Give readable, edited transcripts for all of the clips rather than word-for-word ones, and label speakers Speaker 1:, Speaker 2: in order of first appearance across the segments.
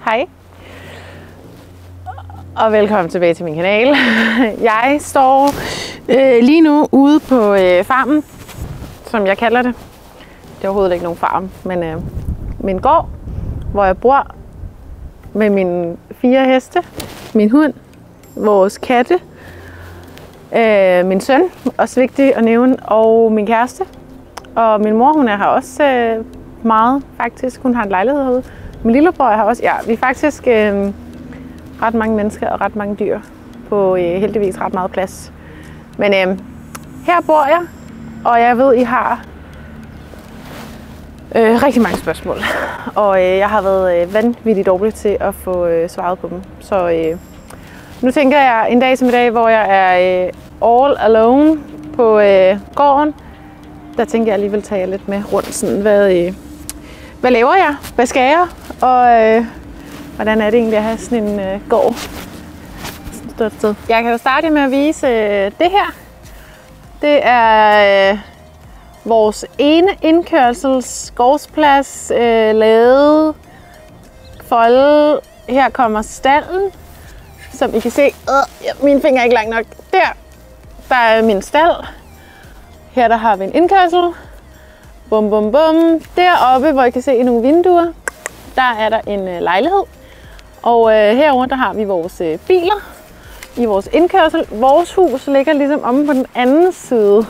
Speaker 1: Hej og velkommen tilbage til min kanal. Jeg står lige nu ude på farmen, som jeg kalder det. Det er overhovedet ikke nogen farm, men min gård, hvor jeg bor med mine 4 heste, min hund, vores katte, min søn, også vigtigt at nævne, og min kæreste. Og min mor, hun er her også meget, faktisk. Hun har en lejlighed herude. Min lillebror er her også. Ja, vi er faktisk ret mange mennesker og ret mange dyr på heldigvis ret meget plads. Men her bor jeg, og jeg ved, I har rigtig mange spørgsmål. Og jeg har været vanvittigt dårlig til at få svaret på dem. Så nu tænker jeg en dag som i dag, hvor jeg er all alone på gården, der tænker jeg alligevel tage jer lidt med rundt. Sådan, hvad laver jeg? Hvad skal jeg? Og hvordan er det egentlig at have sådan en gård? Sådan et sted. Jeg kan jo starte med at vise det her. Det er vores ene indkørsels gårdsplads, lade, folde. Her kommer stalden, som I kan se. Mine fingre er ikke langt nok. Der er min stald. Her der har vi en indkørsel. Bum, bum, bum. Deroppe, hvor I kan se nogle vinduer, der er der en lejlighed. Og herovre der har vi vores biler i vores indkørsel. Vores hus ligger ligesom omme på den anden side.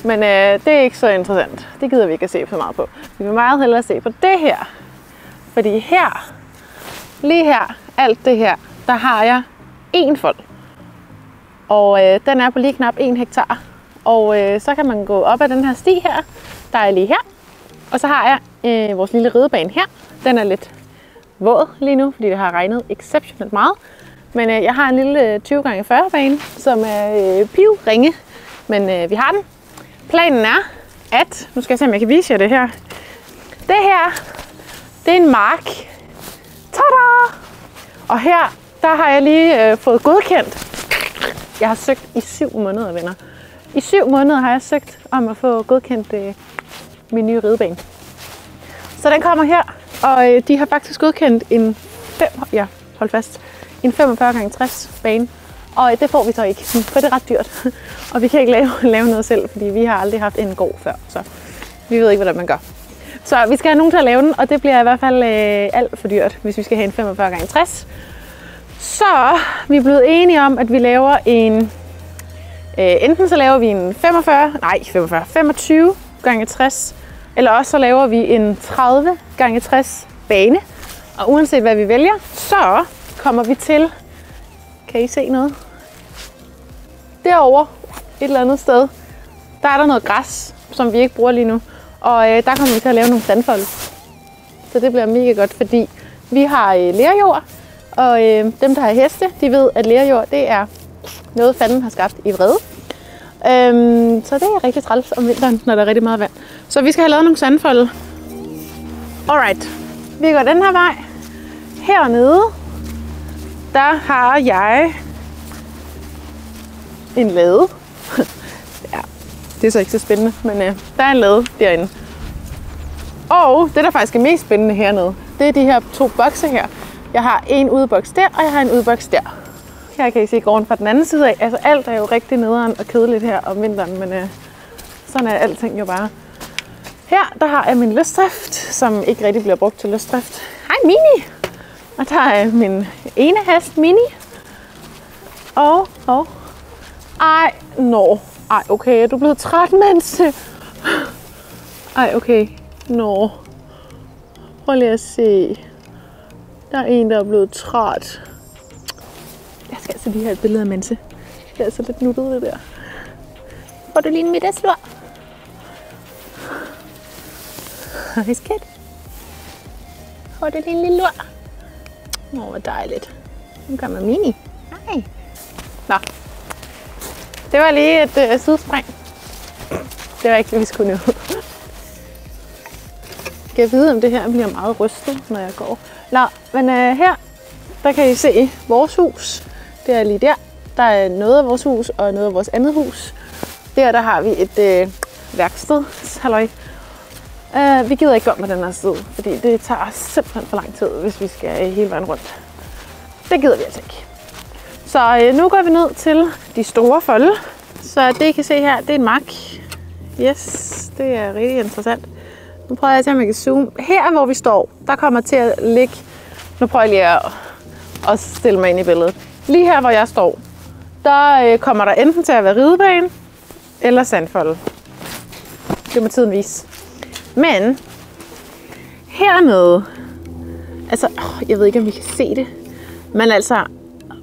Speaker 1: Men det er ikke så interessant. Det gider vi ikke at se så meget på. Vi vil meget hellere se på det her. Fordi her, lige her, alt det her, der har jeg 1 fold. Og den er på lige knap 1 hektar. Og så kan man gå op ad den her sti her, der er lige her. Og så har jeg vores lille ridebane her. Den er lidt våd lige nu, fordi det har regnet exceptionelt meget. Men jeg har en lille 20x40 bane, som er pivringe. Men vi har den. Planen er, at, nu skal jeg se, om jeg kan vise jer det her. Det her, det er en mark. Tada! Og her, der har jeg lige fået godkendt. Jeg har søgt i 7 måneder, venner. I 7 måneder har jeg søgt om at få godkendt min nye ridebane. Så den kommer her, og de har faktisk godkendt en 45x60 bane. Og det får vi så ikke, for det er ret dyrt. Og vi kan ikke lave noget selv, fordi vi har aldrig haft en gård før, så vi ved ikke, hvordan man gør. Så vi skal have nogen til at lave den, og det bliver i hvert fald alt for dyrt, hvis vi skal have en 45x60. Så vi er blevet enige om, at vi laver en... enten så laver vi en 25x60, eller også så laver vi en 30x60 bane. Og uanset hvad vi vælger, så kommer vi til... Kan I se noget? Derovre, et eller andet sted, der er der noget græs, som vi ikke bruger lige nu. Og der kommer vi til at lave nogle sandfolde. Så det bliver mega godt, fordi vi har lerjord. Og dem, der har heste, de ved, at lerjord, det er noget, fanden har skabt i vrede. Så det er rigtig træls om vinteren, når der er rigtig meget vand. Så vi skal have lavet nogle sandfolde. Alright, vi går den her vej. Hernede, der har jeg en lade. Ja, det er så ikke så spændende, men der er en lade derinde. Og det, der faktisk er mest spændende hernede, det er de her 2 bokse her. Jeg har en udeboks der, og jeg har en udeboks der. Her kan I se gården fra den anden side af. Altså alt er jo rigtig nederen og kedeligt her om vinteren, men sådan er alting jo bare. Her, der har jeg min løsdrift, som ikke rigtig bliver brugt til løsdrift. Hej Mini! Og der er min ene hest, Mini. Ej, okay, er du blevet træt, mens? Ej, okay, Prøv lige at se. Der er en, der er blevet træt. Jeg skal altså lige have et billede af Manse. Det er altså lidt nuttet, det der. Får du lige en middagslur? Hej skat. Får du lige en lille lur? Hvor dejligt. Nu kommer Mini. Nej. Nå. Det var lige et sidespring. Det var ikke det, vi skulle nu. Skal jeg vide, om det her bliver meget rystet, når jeg går. Nå, men her, der kan I se vores hus. Det er lige der. Der er noget af vores hus og noget af vores andet hus. Der har vi et værksted. Halløj. Vi gider ikke gå med den her side, fordi det tager simpelthen for lang tid, hvis vi skal hele vejen rundt. Det gider vi altså ikke. Så nu går vi ned til de store folde. Så det I kan se her, det er en mark. Yes, det er rigtig interessant. Nu prøver jeg at se, om jeg kan zoome. Her hvor vi står, der kommer til at ligge... Nu prøver jeg lige at stille mig ind i billedet. Lige her hvor jeg står, der kommer der enten til at være ridebane eller sandfolde. Det må tiden vise. Men hernede, altså jeg ved ikke om vi kan se det, men altså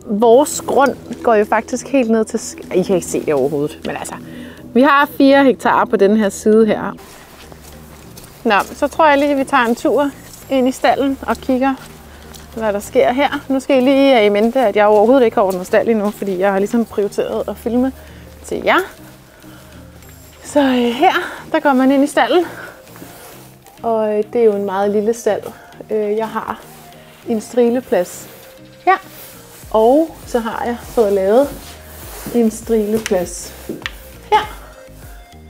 Speaker 1: vores grund går jo faktisk helt ned til, I kan ikke se det overhovedet, men altså vi har 4 hektar på den her side her. Nå, så tror jeg lige at vi tager en tur ind i stalden og kigger hvad der sker her. Nu skal I lige have i mente, at jeg overhovedet ikke har ordnet stald endnu, fordi jeg har ligesom prioriteret at filme til jer. Så her, der går man ind i stalden, og det er jo en meget lille stald. Jeg har en strileplads her, og så har jeg fået lavet en strileplads her.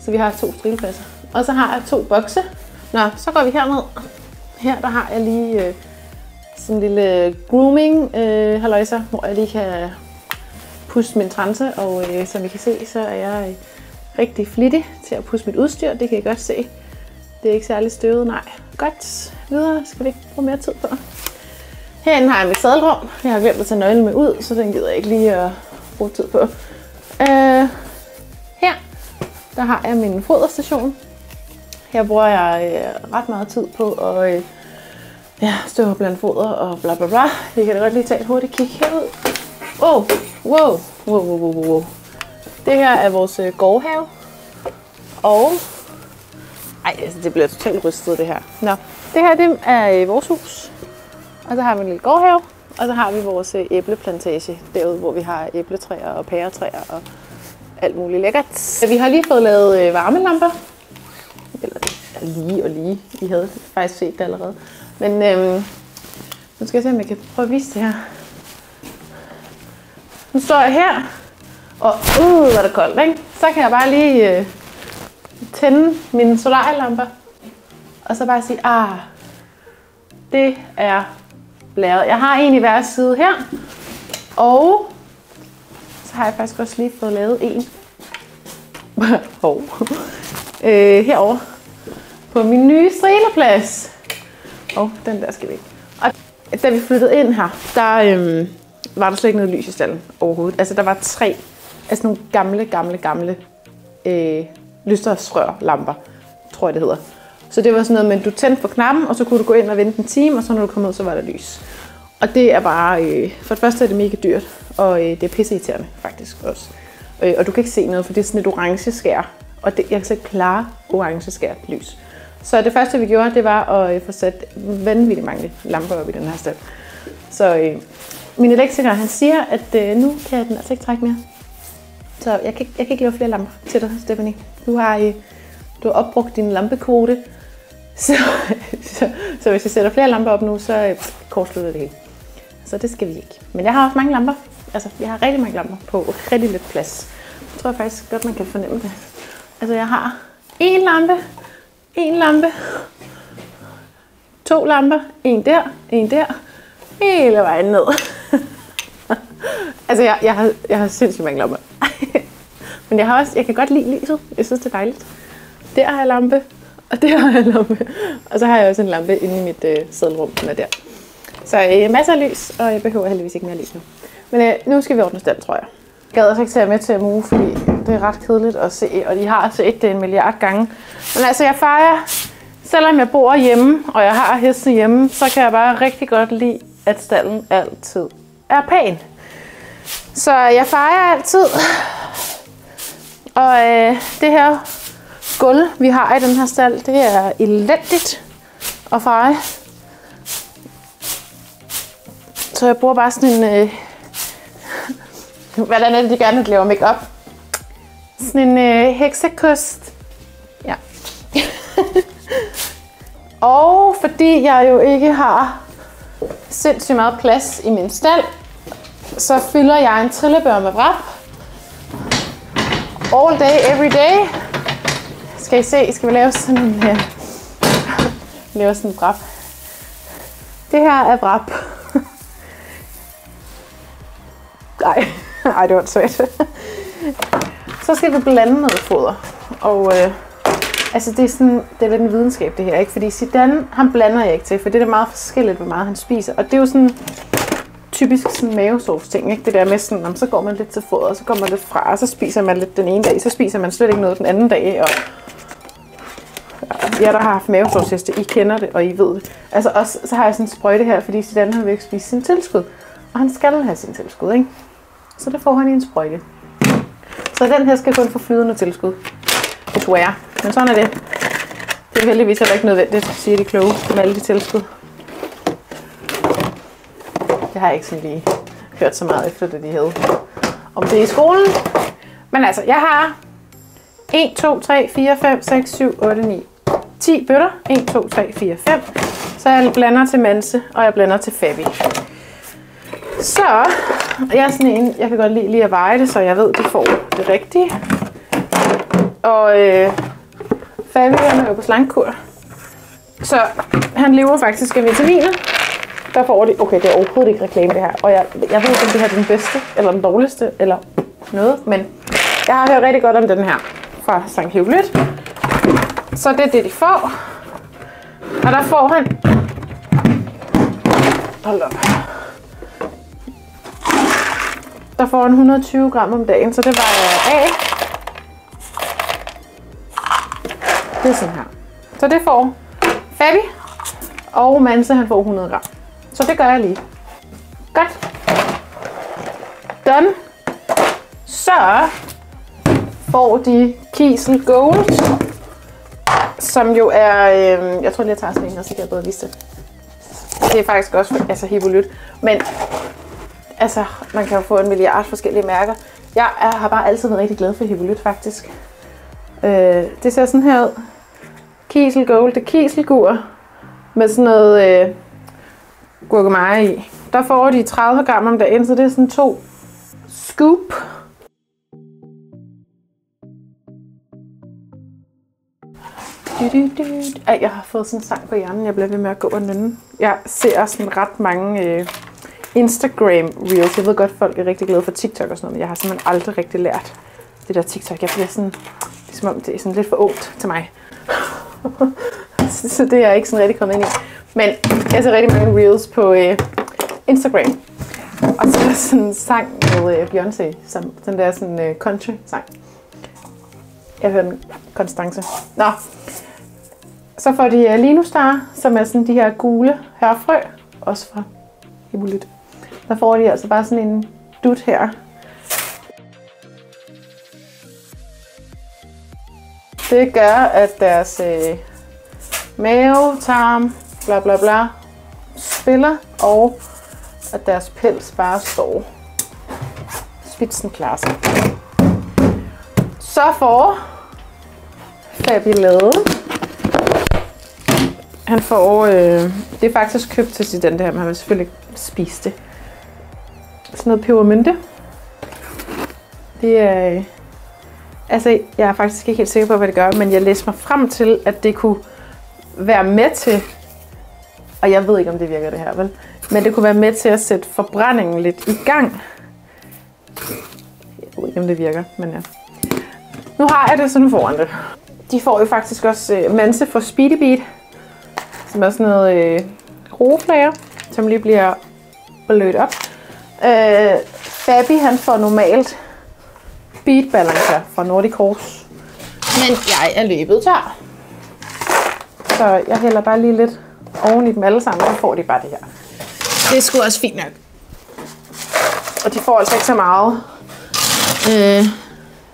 Speaker 1: Så vi har 2 strilepladser. Og så har jeg 2 bokse. Nå, så går vi herned. Her der har jeg lige sådan en lille grooming halløjsa, hvor jeg lige kan puste min transe, og som I kan se, så er jeg rigtig flittig til at puste mit udstyr. Det kan I godt se. Det er ikke særlig støvet, nej. Godt, videre skal vi ikke bruge mere tid på. Herinde har jeg mit sadelrum. Jeg har glemt at tage nøglen med ud, så den gider jeg ikke lige at bruge tid på. Her, der har jeg min foderstation. Her bruger jeg ret meget tid på at stå blandt foder og bla bla bla. Vi kan da godt lige tage et hurtigt kig herud. Wow. Det her er vores gårdhave. Og altså, det bliver totalt rystet det her. Nå, det her det er vores hus. Og så har vi en lille gårdhave. Og så har vi vores æbleplantage derude, hvor vi har æbletræer og pæretræer og alt muligt lækkert. Vi har lige fået lavet varmelamper. Eller lige. I havde faktisk set det allerede. Men nu skal jeg se, om jeg kan prøve at vise det her. Nu står jeg her, og hvor er det koldt, ikke? Så kan jeg bare lige tænde mine solarielamper, og så bare sige, det er blæret. Jeg har en i hver side her, og så har jeg faktisk også lige fået lavet en herovre på min nye strileplads. Den der skal vi ikke. Og da vi flyttede ind her, der var der slet ikke noget lys i stallen overhovedet. Altså der var 3 af sådan nogle gamle lysrørlamper, tror jeg det hedder. Så det var sådan noget med, at du tændte på knappen, og så kunne du gå ind og vente en time, og så når du kom ud, så var der lys. Og det er bare, for det første er det mega dyrt, og det er pisseirriterende faktisk også. Og du kan ikke se noget, for det er sådan et orange skær, og jeg kan så ikke klare orange skær lys. Så det første vi gjorde, det var at få sat vanvittigt mange lamper op i den her stald. Så min elektriker, han siger, at nu kan den altså ikke trække mere. Så jeg kan ikke lave flere lamper til dig, Stephanie. Du har opbrugt din lampekvote. Så hvis jeg sætter flere lamper op nu, så kortslutter det hele. Så det skal vi ikke. Men jeg har også mange lamper. Altså, jeg har rigtig mange lamper på rigtig lidt plads. Jeg tror faktisk godt, man kan fornemme det. Altså, jeg har 1 lampe, 2 lamper, 1 der, hele vejen ned. Altså, jeg har sindssygt mange lamper. Men jeg kan godt lide lyset. Jeg synes, det er dejligt. Der har jeg lampe, og der har jeg lampe. Og så har jeg også en lampe inde i mit sædelrum, den er der. Så masser af lys, og jeg behøver heldigvis ikke mere lys nu. Men nu skal vi ordne stald, tror jeg. Jeg gad også ikke tage med til at move, fordi det er ret kedeligt at se, og de har set det 1 milliard gange. Men altså, jeg fejrer, selvom jeg bor hjemme, og jeg har hesten hjemme, så kan jeg bare rigtig godt lide, at stalden altid er pæn. Så jeg fejrer altid. Og det her gulv, vi har i den her stald, det er elendigt at feje. Så jeg bruger bare sådan en... hvordan er det, de gerne laver make-up? Sådan en heksekost. Ja. Og fordi jeg jo ikke har sindssygt meget plads i min stald, så fylder jeg en trillebør med vrap. All day, every day. Skal I se, skal vi lave sådan en laver sådan en wrap. Det her er wrap. Ej, det var svært. Så skal vi blande noget foder. Og altså det er lidt en videnskab det her, ikke? Fordi Zidane, han blander jeg ikke til, for det er meget forskelligt, hvor meget han spiser. Og det er jo sådan typisk sådan mavesovs ting, ikke? Det der med sådan, så går man lidt til foder, og så går man lidt fra, og så spiser man lidt den ene dag, så spiser man slet ikke noget den anden dag. Og jeg der har haft mavesovsheste, I kender det, og I ved det. Altså også, så har jeg sådan en sprøjte her, fordi Zidane han vil ikke spise sin tilskud. Og han skal have sin tilskud, ikke? Så det får han i en sprøjte. Så den her skal kun få flydende tilskud. Desværre. Men sådan er det. Det er heldigvis heller ikke nødvendigt, siger de kloge, med alle de tilskud. Det har jeg ikke sådan lige hørt så meget efter det, de havde om det i skolen. Men altså, jeg har 1, 2, 3, 4, 5, 6, 7, 8, 9, 10 bøtter. 1, 2, 3, 4, 5. Så jeg blander til Manse, og jeg blander til Fabi. Så jeg er sådan en, jeg kan godt lide lige at veje det, så jeg ved, at de får det rigtige. Og Fabi er jo på slangkur. Så han lever faktisk af vitaminer. Der får de, okay, det er overhovedet ikke reklame det her. Og jeg ved ikke, om det her er den bedste, eller den dårligste, eller noget. Men jeg har hørt rigtig godt om den her fra St. Hippolyt. Så det er det, de får. Og der får han... Hold op. Der får han 120 gram om dagen, så det var af. Det er sådan her. Så det får Fabi, og Manse han får 100 gram. Så det gør jeg lige. Godt. Done. Så får de Kiesel Gold, som jo er, jeg tror lige jeg tager sådan en, og så kan jeg bedre vise det. Det er faktisk også altså Hippolyt, men altså man kan jo få en milliard forskellige mærker. Jeg har bare altid været rigtig glad for Hippolyt faktisk. Det ser sådan her ud. Kiesel Gold, det er kieselgur med sådan noget gurkemeje i. Der får de 30 gram om dagen, så det er sådan 2 scoop. Ej, jeg har fået sådan en sang på hjernen, jeg bliver ved med at gå og nynne. Jeg ser sådan ret mange Instagram reels. Jeg ved godt, folk er rigtig glade for TikTok og sådan noget, men jeg har simpelthen aldrig rigtig lært det der TikTok. Jeg bliver sådan, det er som om det er sådan lidt for ungt til mig. Så det er jeg ikke sådan rigtig kommet ind i. Men jeg ser rigtig mange reels på Instagram. Og så er der sådan en sang med Beyoncé, den der sådan country sang. Jeg hørte den Konstance. Nå. Så får de Linustar, som er sådan de her gule hørfrø, også fra Hippolyt. Der får de altså bare sådan en dut her. Det gør, at deres mave, tarm, bla bla bla, spiller, og at deres pels bare står spidsenklasse. Så får Fabi lavet. Han får, det er faktisk købt til sit den her, men han vil selvfølgelig spise det. Sådan noget pebermynte. Det er, altså jeg er faktisk ikke helt sikker på, hvad det gør, men jeg læste mig frem til, at det kunne være med til, og jeg ved ikke, om det virker det her, vel? Men det kunne være med til at sætte forbrændingen lidt i gang. Jeg ved ikke, om det virker, men ja. Nu har jeg det sådan foran det. De får jo faktisk også Manse for Speedy Beat, som er sådan noget roeflager, som lige bliver blødt op. Fabi han får normalt Beat Balancer fra Nordic Horse, men jeg er løbet tør. Så jeg hælder bare lige lidt oven i dem alle sammen, så får de bare det her. Det er sgu også fint nok. Og de får altså ikke så meget,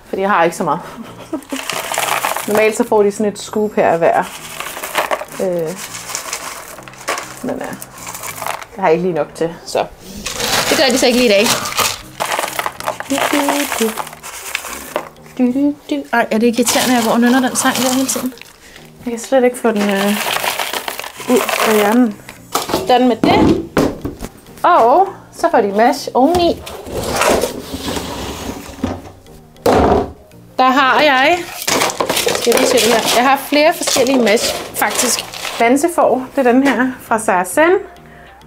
Speaker 1: for jeg har ikke så meget. Normalt så får de sådan et scoop her af hver. Men jeg har ikke lige nok til, så det gør de så ikke lige i dag. Ej, er det ikke irriterende, at jeg går og nynner den sang der hele tiden? Jeg kan slet ikke få den ud af hjernen. Sådan med det. Og så får de mash oveni. Der har jeg, skal jeg lige se det her. Jeg har flere forskellige mash faktisk. bansefår. Det er den her fra Saracen.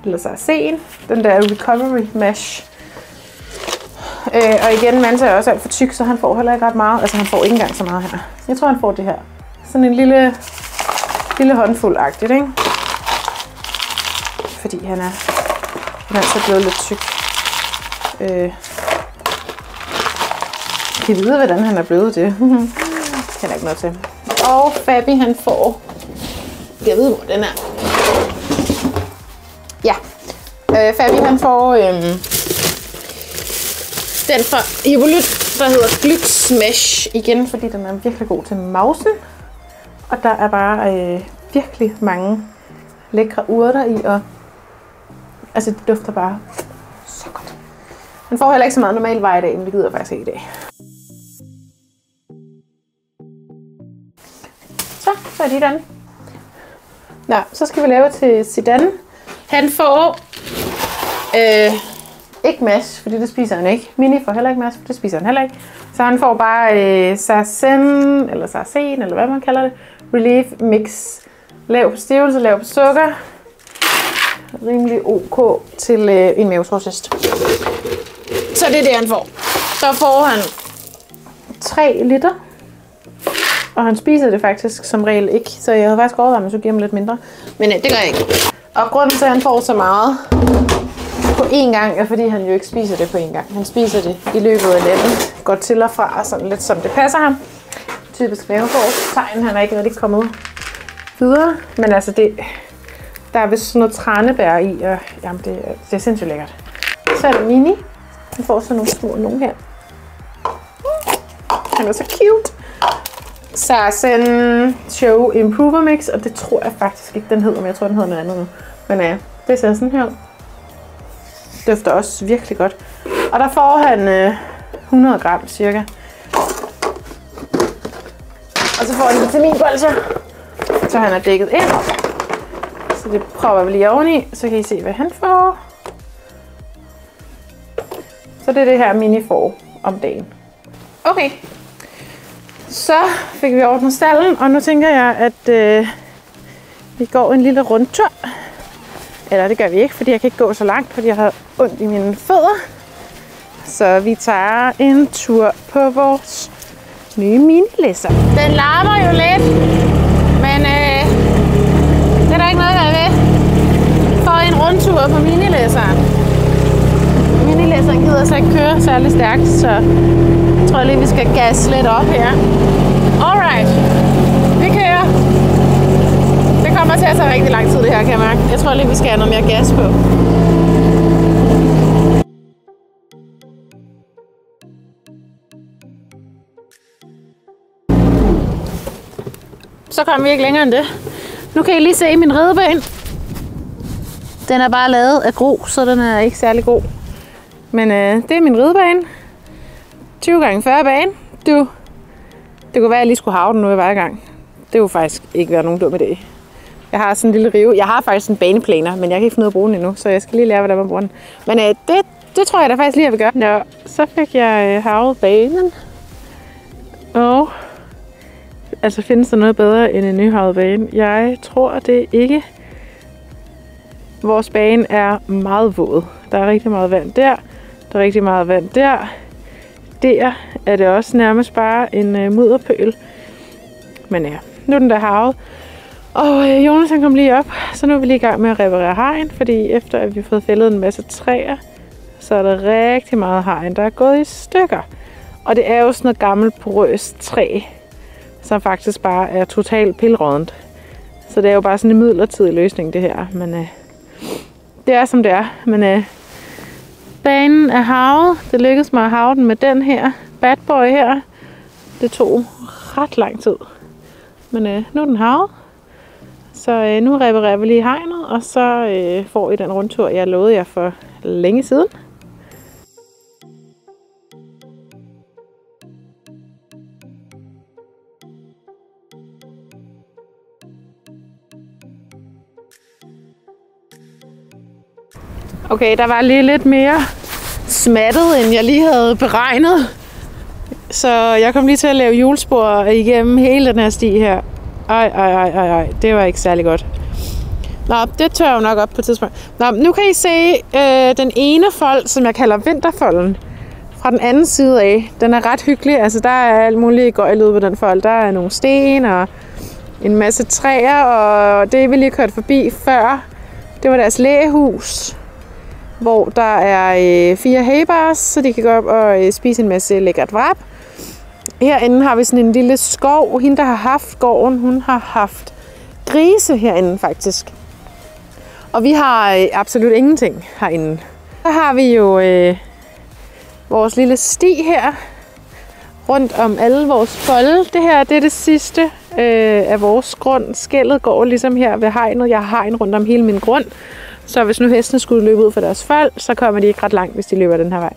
Speaker 1: Eller Saracen. Den der Recovery Mesh. Og igen, Mansa er også alt for tyk, så han får heller ikke ret meget. Altså han får ikke engang så meget her. Jeg tror han får det her. Sådan en lille håndfuld-agtigt, ikke? Fordi han er altså blevet lidt tyk. Kan I vide, hvordan han er blevet det? Kan jeg ikke noget til. Og Fabi han får... Jeg ved, hvor den er. Ja. Fabi han får den fra Evolut, der hedder Glück Smash. Igen, fordi den er virkelig god til mausen. Og der er bare virkelig mange lækre urter i, og altså det dufter bare så godt. Han får heller ikke så meget normal vej i dag, men det gider jeg faktisk ikke i dag. Så er de den. Nå, så skal vi lave til Zidane. Han får ikke mash, fordi det spiser han ikke. Mini får heller ikke mash, for det spiser han heller ikke. Så han får bare Saracen, eller Saracen, eller hvad man kalder det. Relief Mix. Lav på stivelse, lav på sukker. Rimelig ok til en mavesortest. Så det er det, han får. Så får han 3 liter. Og han spiser det faktisk som regel ikke. Så jeg havde faktisk overvejet, at man skulle give ham lidt mindre. Men det gør jeg ikke. Og grunden til, at han får så meget på én gang, er fordi han jo ikke spiser det på én gang. Han spiser det i løbet af natten. Går til og fra, sådan lidt som det passer ham. Typisk mavefortegn. Han er ikke rigtig kommet videre. Men altså der er vist sådan noget tranebær i, og jamen det er sindssygt lækkert. Så er det Mini. Han får sådan nogle små nogen her. Han er så cute. Saracen Show Improver Mix, og det tror jeg faktisk ikke, den hedder, men jeg tror, den hedder noget andet nu. Men ja, det ser sådan her ud. Dufter også virkelig godt. Og der får han 100 gram cirka. Og så får han vitaminbolcher, så han er dækket ind. Så det prøver vi lige oveni, så kan I se, hvad han får. Så det er det her Mini får om dagen. Okay. Så fik vi ordnet stallen, og nu tænker jeg, at vi går en lille rundtur. Eller det gør vi ikke, fordi jeg kan ikke gå så langt, fordi jeg har ondt i mine fødder. Så vi tager en tur på vores nye minilæsser. Den larmer jo lidt, men det er der ikke noget at gøre ved. For en rundtur på minilæsseren. Minilæsseren gider så ikke køre særlig stærkt, så jeg tror lige, vi skal gasse lidt op her. Alright, vi kører. Det kommer til at tage rigtig lang tid det her, kan jeg mærke. Jeg tror lige, vi skal have noget mere gas på. Så kommer vi ikke længere end det. Nu kan I lige se min ridebane. Den er bare lavet af grus, så den er ikke særlig god. Men det er min ridebane. 20x40 bane. Det kunne være, at jeg lige skulle have den nu i hver gang. Det kunne faktisk ikke være nogen dum idé. Jeg har sådan en lille rive. Jeg har faktisk en baneplaner, men jeg kan ikke finde ud af at bruge den endnu, så jeg skal lige lære, hvordan man bruger den. Men det tror jeg da faktisk lige, jeg vil gøre. Nå, så fik jeg havet banen. Og altså findes der noget bedre end en nyhavet bane? Jeg tror det ikke. Vores bane er meget våd. Der er rigtig meget vand der. Der er rigtig meget vand der. Der er det også nærmest bare en mudderpøl. Men ja, nu er den der havet. Og Jonas han kom lige op, så nu er vi lige i gang med at reparere hegn, fordi efter at vi har fået fældet en masse træer, så er der rigtig meget hegn, der er gået i stykker. Og det er jo sådan noget gammelt porøst træ, som faktisk bare er totalt pilrådent. Så det er jo bare sådan en midlertidig løsning det her, men det er som det er. Men banen er havet. Det lykkedes mig at have den med den her bad boy her. Det tog ret lang tid. Men nu er den havet. Så nu reparerer vi lige hegnet, og så får I den rundtur, jeg lovede jer for længe siden. Okay, der var lige lidt mere smattet, end jeg lige havde beregnet. Så jeg kom lige til at lave hjulspor igennem hele den her sti her. Ej, det var ikke særlig godt. Nå, det tør jeg jo nok op på et tidspunkt. Nå, nu kan I se den ene fold, som jeg kalder vinterfolden, fra den anden side af. Den er ret hyggelig. Altså, der er alt muligt gøjl ude på den fold. Der er nogle sten og en masse træer, og det vi lige kørt forbi før, det var deres lægehus, hvor der er 4 haybars, så de kan gå op og spise en masse lækkert vrap. Herinde har vi sådan en lille skov. Hende, der har haft gården, hun har haft grise herinde faktisk. Og vi har absolut ingenting herinde. Så har vi jo vores lille sti her, rundt om alle vores folde. Det her, det er det sidste af vores grund. Skellet går ligesom her ved hegnet. Jeg har hegn rundt om hele min grund. Så hvis nu hestene skulle løbe ud for deres fold, så kommer de ikke ret langt, hvis de løber den her vej.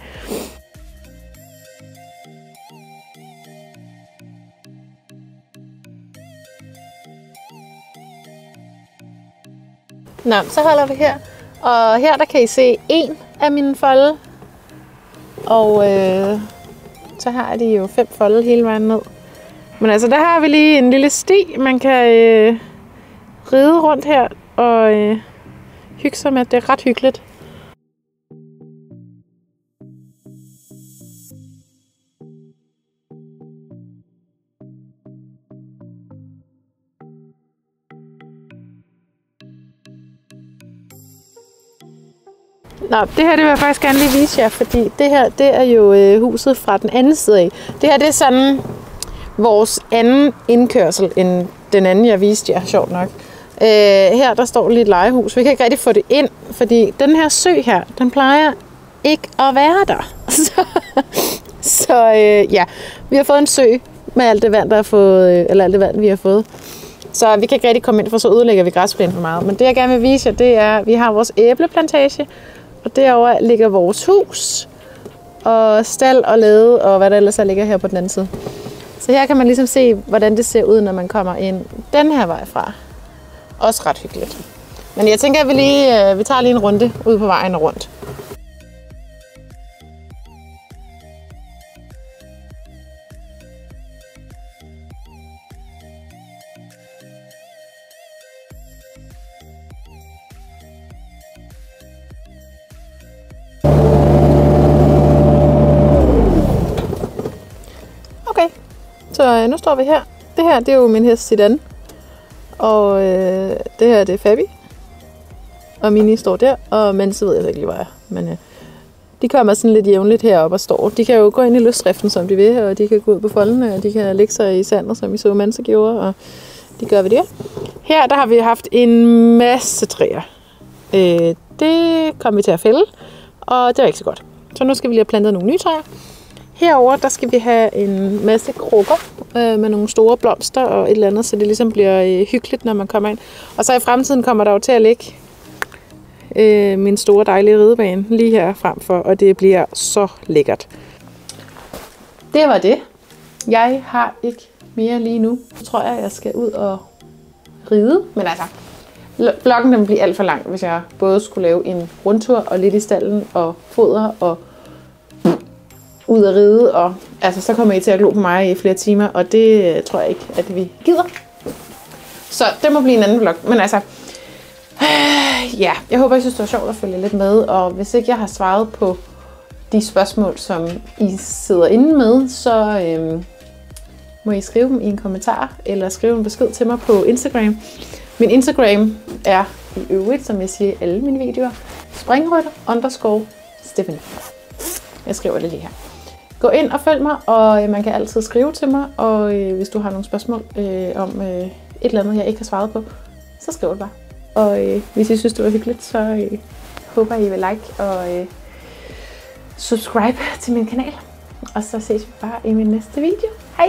Speaker 1: Nå, så holder vi her. Og her der kan I se en af mine folde. Og så har de jo 5 folde hele vejen ned. Men altså, der har vi lige en lille sti, man kan ride rundt her og hygge sig med. Det er ret hyggeligt. Nå, det her det vil jeg faktisk gerne lige vise jer, fordi det her det er jo huset fra den anden side af. Det her det er sådan vores anden indkørsel end den anden, jeg viste jer, sjovt nok. Her der står lige et legehus. Vi kan ikke rigtig få det ind, fordi den her sø her, den plejer ikke at være der. Så ja, vi har fået en sø med alt det vand, der er fået, eller alt det vand, vi har fået. Så vi kan ikke rigtig komme ind, for så ødelægger vi græsplænen for meget. Men det jeg gerne vil vise jer, det er, at vi har vores æbleplantage, og derovre ligger vores hus, og stald og lade, og hvad der ellers ligger her på den anden side. Så her kan man ligesom se, hvordan det ser ud, når man kommer ind den her vej fra. Også ret hyggeligt. Men jeg tænker, at vi tager lige en runde ud på vejen og rundt. Okay, så nu står vi her. Det her, det er jo min hest Zidane. Og det her, det er Fabi. Og Mini står der, og Manse ved jeg ikke lige, hvor jeg er. Men de kommer sådan lidt jævnligt heroppe og står. De kan jo gå ind i løsdriften, som de vil, og de kan gå ud på foldene, og de kan lægge sig i sandet, som I så Manse gjorde, og de gør, hvad de gør. Her, der har vi haft en masse træer. Det kom vi til at fælde, og det var ikke så godt. Så nu skal vi lige have plantet nogle nye træer. Herover der skal vi have en masse krukker med nogle store blomster og et eller andet, så det ligesom bliver hyggeligt, når man kommer ind. Og så i fremtiden kommer der jo til at ligge min store dejlige ridebane lige her fremfor, og det bliver så lækkert. Det var det. Jeg har ikke mere lige nu. Så tror jeg skal ud og ride, men altså, vloggen den bliver alt for lang, hvis jeg både skulle lave en rundtur og lidt i stallen og foder og ud at ride, og altså, så kommer I til at glo på mig i flere timer, og det tror jeg ikke, at vi gider. Så det må blive en anden vlog. Men altså, ja, jeg håber, I synes, det var sjovt at følge lidt med, og hvis ikke jeg har svaret på de spørgsmål, som I sidder inde med, så må I skrive dem i en kommentar, eller skrive en besked til mig på Instagram. Min Instagram er i øvrigt, som jeg siger i alle mine videoer, springrytter_Stephanie. Jeg skriver det lige her. Gå ind og følg mig, og man kan altid skrive til mig, og hvis du har nogle spørgsmål om et eller andet, jeg ikke har svaret på, så skriv det bare. Og hvis I synes, det var hyggeligt, så håber I vil like og subscribe til min kanal. Og så ses vi bare i min næste video. Hej!